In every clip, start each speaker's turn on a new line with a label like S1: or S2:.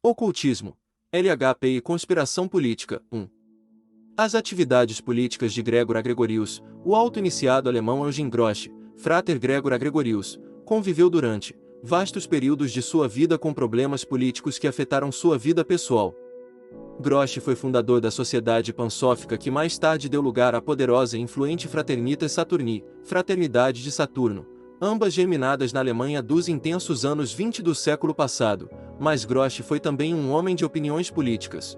S1: Ocultismo, LHP e conspiração política. 1. As atividades políticas de Gregor a Gregorius, o auto-iniciado alemão Eugen Grosch, Frater Gregor a Gregorius, conviveu durante vastos períodos de sua vida com problemas políticos que afetaram sua vida pessoal. Grosch foi fundador da Sociedade Pansófica que mais tarde deu lugar à poderosa e influente Fraternitas Saturni, Fraternidade de Saturno, ambas germinadas na Alemanha dos intensos anos 20 do século passado, mas Grosch foi também um homem de opiniões políticas.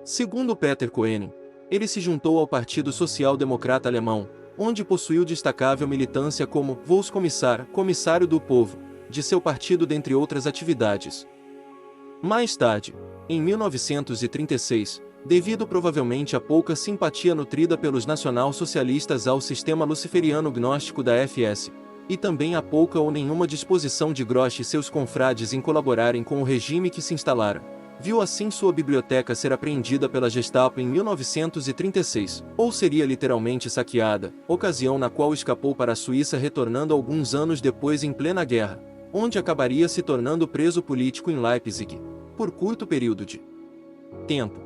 S1: Segundo Peter Koenig, ele se juntou ao Partido Social Democrata Alemão, onde possuiu destacável militância como Volkskommissar, comissário do povo, de seu partido dentre outras atividades. Mais tarde, em 1936, devido provavelmente à pouca simpatia nutrida pelos nacional-socialistas ao sistema luciferiano gnóstico da FS, e também a pouca ou nenhuma disposição de Grosch e seus confrades em colaborarem com o regime que se instalara, viu assim sua biblioteca ser apreendida pela Gestapo em 1936, ou seria literalmente saqueada, ocasião na qual escapou para a Suíça retornando alguns anos depois em plena guerra, onde acabaria se tornando preso político em Leipzig, por curto período de tempo.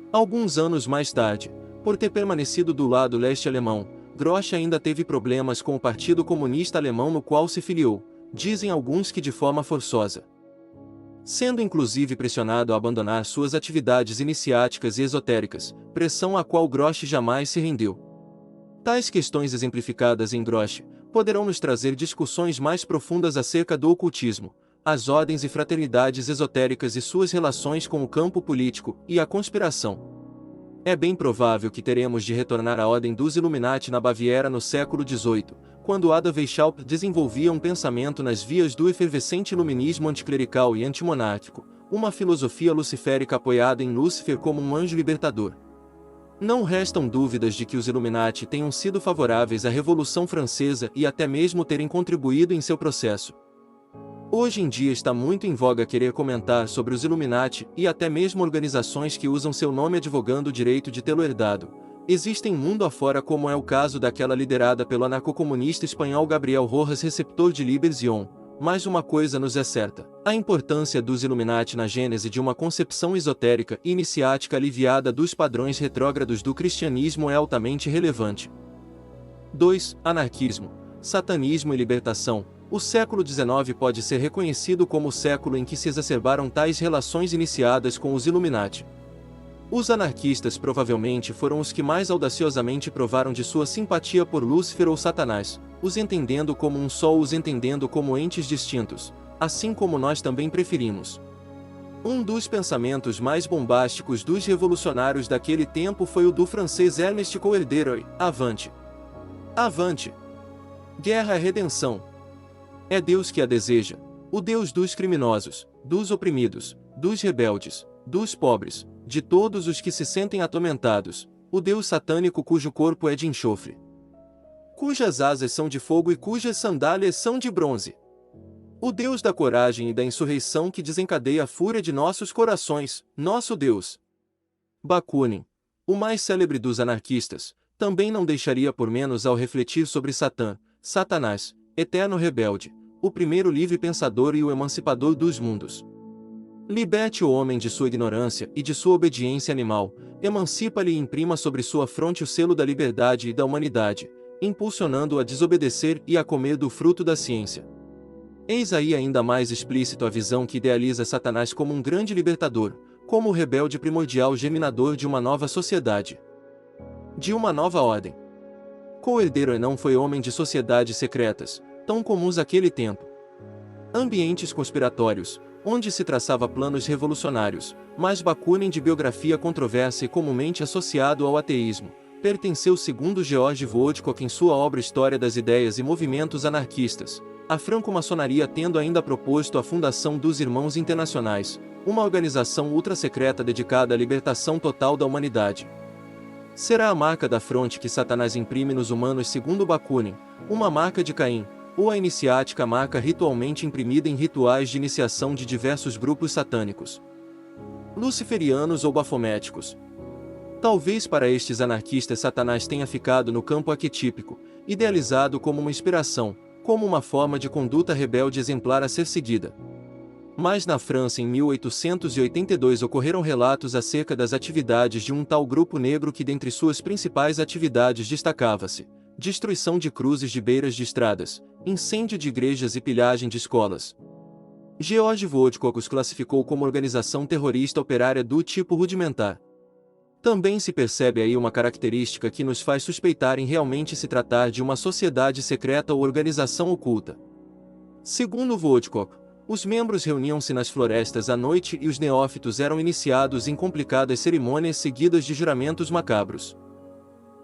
S1: Alguns anos mais tarde, por ter permanecido do lado leste alemão, Grosch ainda teve problemas com o Partido Comunista Alemão no qual se filiou, dizem alguns que de forma forçosa, sendo inclusive pressionado a abandonar suas atividades iniciáticas e esotéricas, pressão à qual Grosch jamais se rendeu. Tais questões exemplificadas em Grosch poderão nos trazer discussões mais profundas acerca do ocultismo, as ordens e fraternidades esotéricas e suas relações com o campo político e a conspiração. É bem provável que teremos de retornar à ordem dos Illuminati na Baviera no século XVIII, quando Ada Weishaupt desenvolvia um pensamento nas vias do efervescente iluminismo anticlerical e antimonárquico, uma filosofia luciférica apoiada em Lúcifer como um anjo libertador. Não restam dúvidas de que os Illuminati tenham sido favoráveis à Revolução Francesa e até mesmo terem contribuído em seu processo. Hoje em dia está muito em voga querer comentar sobre os Illuminati e até mesmo organizações que usam seu nome advogando o direito de tê-lo herdado. Existem mundo afora, como é o caso daquela liderada pelo anarcocomunista espanhol Gabriel Rojas, receptor de Liberación, mas uma coisa nos é certa: a importância dos Illuminati na gênese de uma concepção esotérica e iniciática aliviada dos padrões retrógrados do cristianismo é altamente relevante. 2. Anarquismo, satanismo e libertação. O século XIX pode ser reconhecido como o século em que se exacerbaram tais relações iniciadas com os Illuminati. Os anarquistas provavelmente foram os que mais audaciosamente provaram de sua simpatia por Lúcifer ou Satanás, os entendendo como um só ou os entendendo como entes distintos, assim como nós também preferimos. Um dos pensamentos mais bombásticos dos revolucionários daquele tempo foi o do francês Ernest Coelderoy: Avante! Avante! Guerra é redenção. É Deus que a deseja, o Deus dos criminosos, dos oprimidos, dos rebeldes, dos pobres, de todos os que se sentem atormentados, o Deus satânico cujo corpo é de enxofre, cujas asas são de fogo e cujas sandálias são de bronze. O Deus da coragem e da insurreição que desencadeia a fúria de nossos corações, nosso Deus. Bakunin, o mais célebre dos anarquistas, também não deixaria por menos ao refletir sobre Satã, Satanás, eterno rebelde, o primeiro livre pensador e o emancipador dos mundos. Liberte o homem de sua ignorância e de sua obediência animal, emancipa-lhe e imprima sobre sua fronte o selo da liberdade e da humanidade, impulsionando-o a desobedecer e a comer do fruto da ciência. Eis aí ainda mais explícito a visão que idealiza Satanás como um grande libertador, como o rebelde primordial germinador de uma nova sociedade, de uma nova ordem. Coelderoy não foi homem de sociedades secretas, tão comuns àquele tempo. Ambientes conspiratórios, onde se traçava planos revolucionários, mas Bakunin, de biografia controversa e comumente associado ao ateísmo, pertenceu segundo George Woodcock em sua obra História das Ideias e Movimentos Anarquistas, a franco-maçonaria tendo ainda proposto a fundação dos Irmãos Internacionais, uma organização ultra-secreta dedicada à libertação total da humanidade. Será a marca da fronte que Satanás imprime nos humanos segundo Bakunin, uma marca de Caim, ou a iniciática marca ritualmente imprimida em rituais de iniciação de diversos grupos satânicos, luciferianos ou bafométicos. Talvez para estes anarquistas Satanás tenha ficado no campo arquetípico, idealizado como uma inspiração, como uma forma de conduta rebelde exemplar a ser seguida. Mas na França em 1882 ocorreram relatos acerca das atividades de um tal grupo negro que dentre suas principais atividades destacava-se destruição de cruzes de beiras de estradas, incêndio de igrejas e pilhagem de escolas. George Woodcock os classificou como organização terrorista operária do tipo rudimentar. Também se percebe aí uma característica que nos faz suspeitar em realmente se tratar de uma sociedade secreta ou organização oculta. Segundo Woodcock, os membros reuniam-se nas florestas à noite e os neófitos eram iniciados em complicadas cerimônias seguidas de juramentos macabros.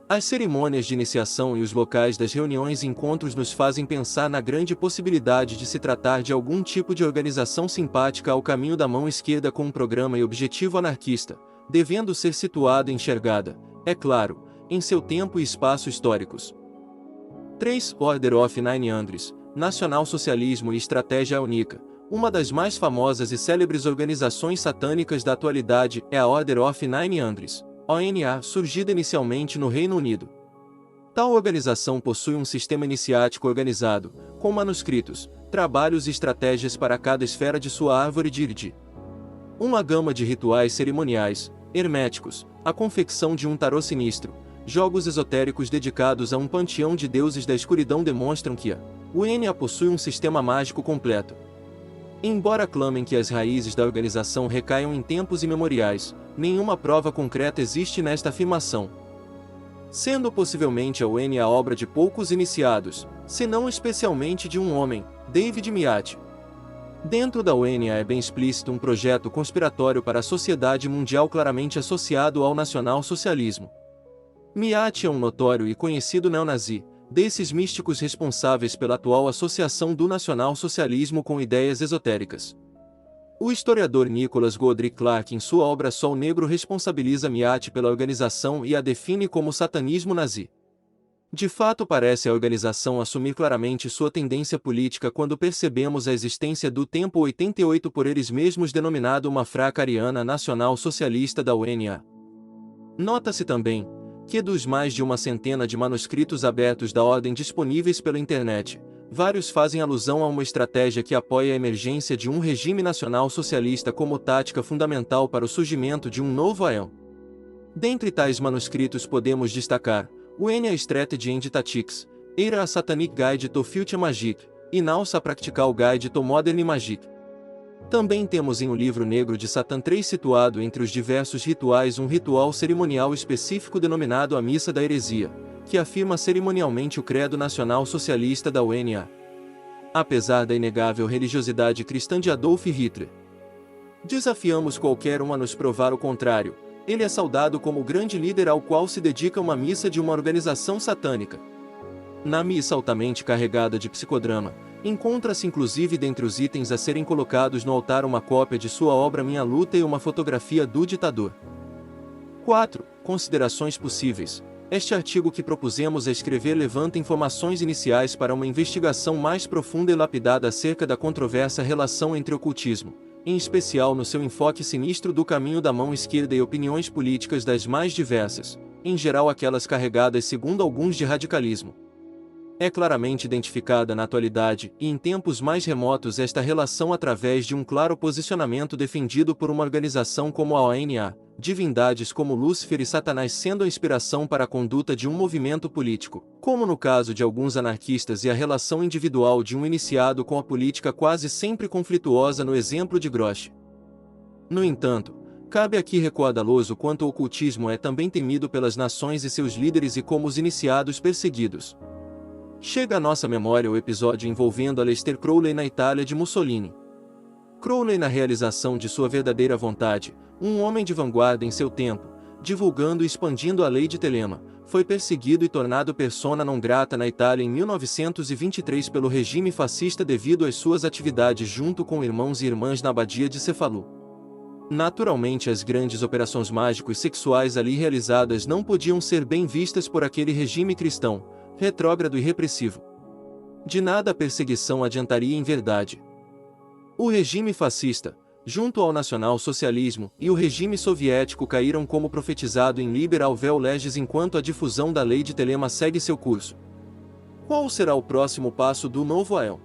S1: As cerimônias de iniciação e os locais das reuniões e encontros nos fazem pensar na grande possibilidade de se tratar de algum tipo de organização simpática ao caminho da mão esquerda com um programa e objetivo anarquista, devendo ser situada e enxergada, é claro, em seu tempo e espaço históricos. 3. Order of Nine Andres, Nacional-Socialismo e Estratégia Única. Uma das mais famosas e célebres organizações satânicas da atualidade é a Order of Nine Andres, ONA, surgida inicialmente no Reino Unido. Tal organização possui um sistema iniciático organizado, com manuscritos, trabalhos e estratégias para cada esfera de sua árvore de Irdi. Uma gama de rituais cerimoniais, herméticos, a confecção de um tarô sinistro, jogos esotéricos dedicados a um panteão de deuses da escuridão demonstram que a ONA possui um sistema mágico completo. Embora clamem que as raízes da organização recaiam em tempos imemoriais, nenhuma prova concreta existe nesta afirmação. Sendo possivelmente a ONA a obra de poucos iniciados, se não especialmente de um homem, David Miat. Dentro da ONA é bem explícito um projeto conspiratório para a sociedade mundial claramente associado ao nacional-socialismo. Miat é um notório e conhecido neonazi, desses místicos responsáveis pela atual associação do nacional-socialismo com ideias esotéricas. O historiador Nicholas Godric Clark em sua obra Sol Negro responsabiliza Miat pela organização e a define como satanismo nazi. De fato parece a organização assumir claramente sua tendência política quando percebemos a existência do Tempo 88 por eles mesmos denominado uma fraca ariana nacional-socialista da ONA. Nota-se também que dos mais de uma centena de manuscritos abertos da ordem disponíveis pela internet, vários fazem alusão a uma estratégia que apoia a emergência de um regime nacional socialista como tática fundamental para o surgimento de um novo aeon. Dentre tais manuscritos podemos destacar ONA Strategy and Tactics, Era a Satanic Guide to Future Magic, e Nausa Practical Guide to Modern Magic. Também temos em O Livro Negro de Satã 3 situado entre os diversos rituais um ritual cerimonial específico denominado a Missa da Heresia, que afirma cerimonialmente o credo nacional socialista da ONA. Apesar da inegável religiosidade cristã de Adolf Hitler, desafiamos qualquer um a nos provar o contrário. Ele é saudado como o grande líder ao qual se dedica uma missa de uma organização satânica. Na missa altamente carregada de psicodrama, encontra-se inclusive dentre os itens a serem colocados no altar uma cópia de sua obra Minha Luta e uma fotografia do ditador. 4. Considerações possíveis. Este artigo que propusemos a escrever levanta informações iniciais para uma investigação mais profunda e lapidada acerca da controversa relação entre ocultismo, em especial no seu enfoque sinistro do caminho da mão esquerda e opiniões políticas das mais diversas, em geral aquelas carregadas segundo alguns de radicalismo. É claramente identificada na atualidade e em tempos mais remotos esta relação através de um claro posicionamento defendido por uma organização como a ONA, divindades como Lúcifer e Satanás sendo a inspiração para a conduta de um movimento político, como no caso de alguns anarquistas e a relação individual de um iniciado com a política quase sempre conflituosa no exemplo de Grosch. No entanto, cabe aqui recordá-los o quanto o ocultismo é também temido pelas nações e seus líderes e como os iniciados perseguidos. Chega à nossa memória o episódio envolvendo Aleister Crowley na Itália de Mussolini. Crowley, na realização de sua verdadeira vontade, um homem de vanguarda em seu tempo, divulgando e expandindo a lei de Telema, foi perseguido e tornado persona non grata na Itália em 1923 pelo regime fascista devido às suas atividades junto com irmãos e irmãs na abadia de Cefalu. Naturalmente, as grandes operações mágicos sexuais ali realizadas não podiam ser bem vistas por aquele regime cristão, retrógrado e repressivo. De nada a perseguição adiantaria em verdade. O regime fascista, junto ao nacional-socialismo e o regime soviético caíram como profetizado em Liberal Vel Legis enquanto a difusão da lei de Telema segue seu curso. Qual será o próximo passo do novo aeon?